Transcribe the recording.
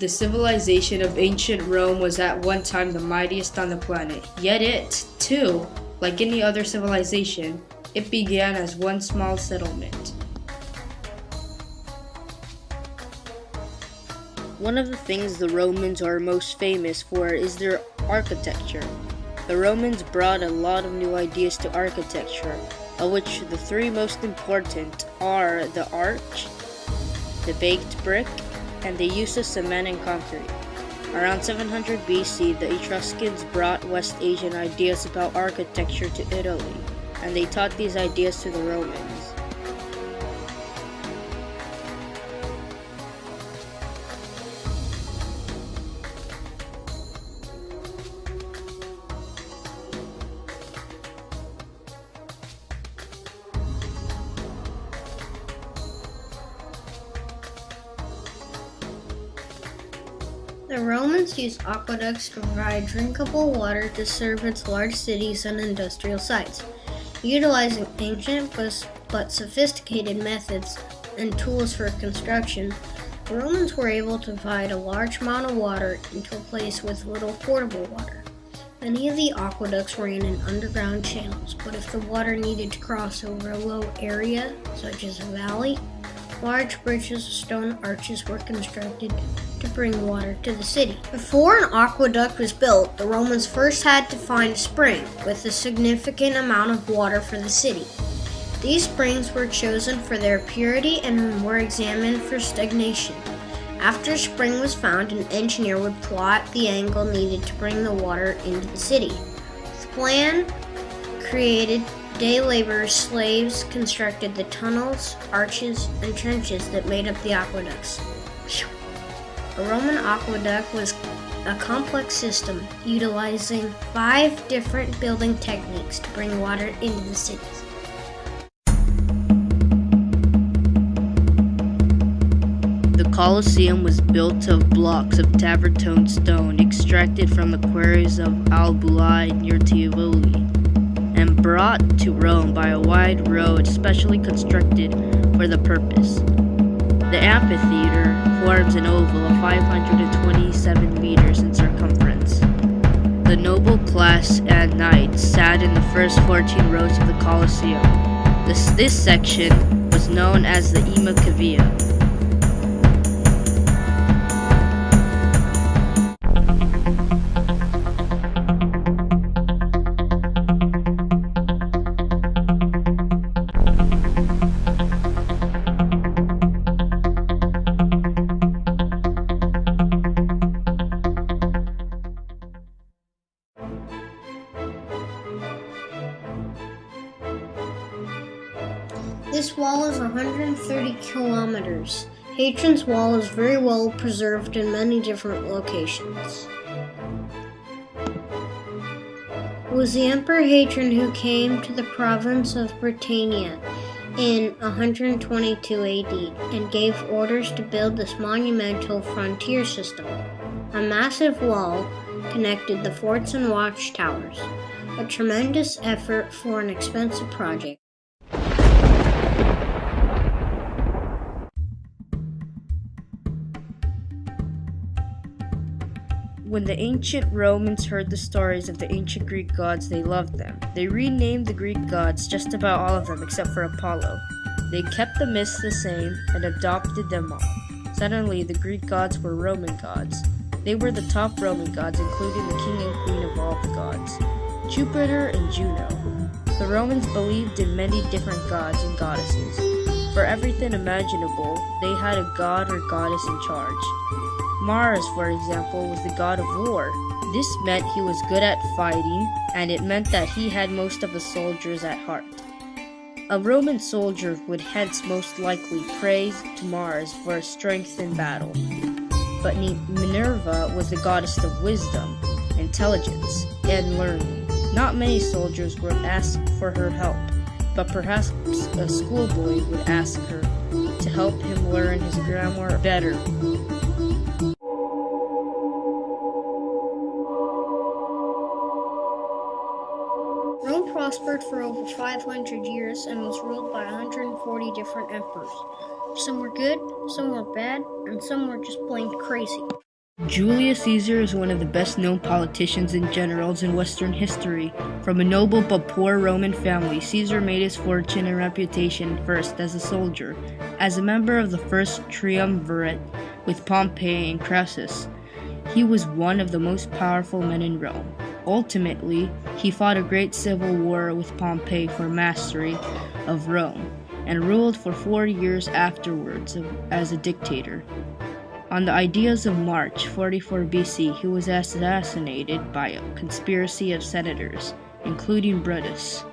The civilization of ancient Rome was at one time the mightiest on the planet, yet it, too, like any other civilization, it began as one small settlement. One of the things the Romans are most famous for is their architecture. The Romans brought a lot of new ideas to architecture, of which the three most important are the arch, the baked brick, and the use of cement and concrete. Around 700 BC, the Etruscans brought West Asian ideas about architecture to Italy, and they taught these ideas to the Romans. The Romans used aqueducts to provide drinkable water to serve its large cities and industrial sites. Utilizing ancient but sophisticated methods and tools for construction, the Romans were able to provide a large amount of water into a place with little potable water. Many of the aqueducts ran in underground channels, but if the water needed to cross over a low area, such as a valley, large bridges of stone arches were constructed to bring water to the city. Before an aqueduct was built, the Romans first had to find a spring with a significant amount of water for the city. These springs were chosen for their purity and were examined for stagnation. After a spring was found, an engineer would plot the angle needed to bring the water into the city. The plan created day laborers, slaves constructed the tunnels, arches, and trenches that made up the aqueducts. A Roman aqueduct was a complex system utilizing 5 different building techniques to bring water into the cities. The Colosseum was built of blocks of Travertine stone extracted from the quarries of Albulae near Tivoli, and brought to Rome by a wide road specially constructed for the purpose. The amphitheater forms an oval of 527 meters in circumference. The noble class and knights sat in the first 14 rows of the Colosseum. This section was known as the Ima Cavea. This wall is 130 kilometers. Hadrian's Wall is very well preserved in many different locations. It was the Emperor Hadrian who came to the province of Britannia in 122 AD and gave orders to build this monumental frontier system. A massive wall connected the forts and watchtowers, a tremendous effort for an expensive project. When the ancient Romans heard the stories of the ancient Greek gods, they loved them. They renamed the Greek gods, just about all of them except for Apollo. They kept the myths the same and adopted them all. Suddenly, the Greek gods were Roman gods. They were the top Roman gods, including the king and queen of all the gods, Jupiter and Juno. The Romans believed in many different gods and goddesses. For everything imaginable, they had a god or goddess in charge. Mars, for example, was the god of war. This meant he was good at fighting, and it meant that he had most of the soldiers at heart. A Roman soldier would hence most likely praise to Mars for his strength in battle. But Minerva was the goddess of wisdom, intelligence, and learning. Not many soldiers would ask for her help, but perhaps a schoolboy would ask her to help him learn his grammar better. Rome prospered for over 500 years and was ruled by 140 different emperors. Some were good, some were bad, and some were just plain crazy. Julius Caesar is one of the best-known politicians and generals in Western history. From a noble but poor Roman family, Caesar made his fortune and reputation first as a soldier, as a member of the first triumvirate with Pompey and Crassus. He was one of the most powerful men in Rome. Ultimately, he fought a great civil war with Pompey for mastery of Rome, and ruled for 4 years afterwards as a dictator. On the ideas of March 44 BC, he was assassinated by a conspiracy of senators, including Brutus.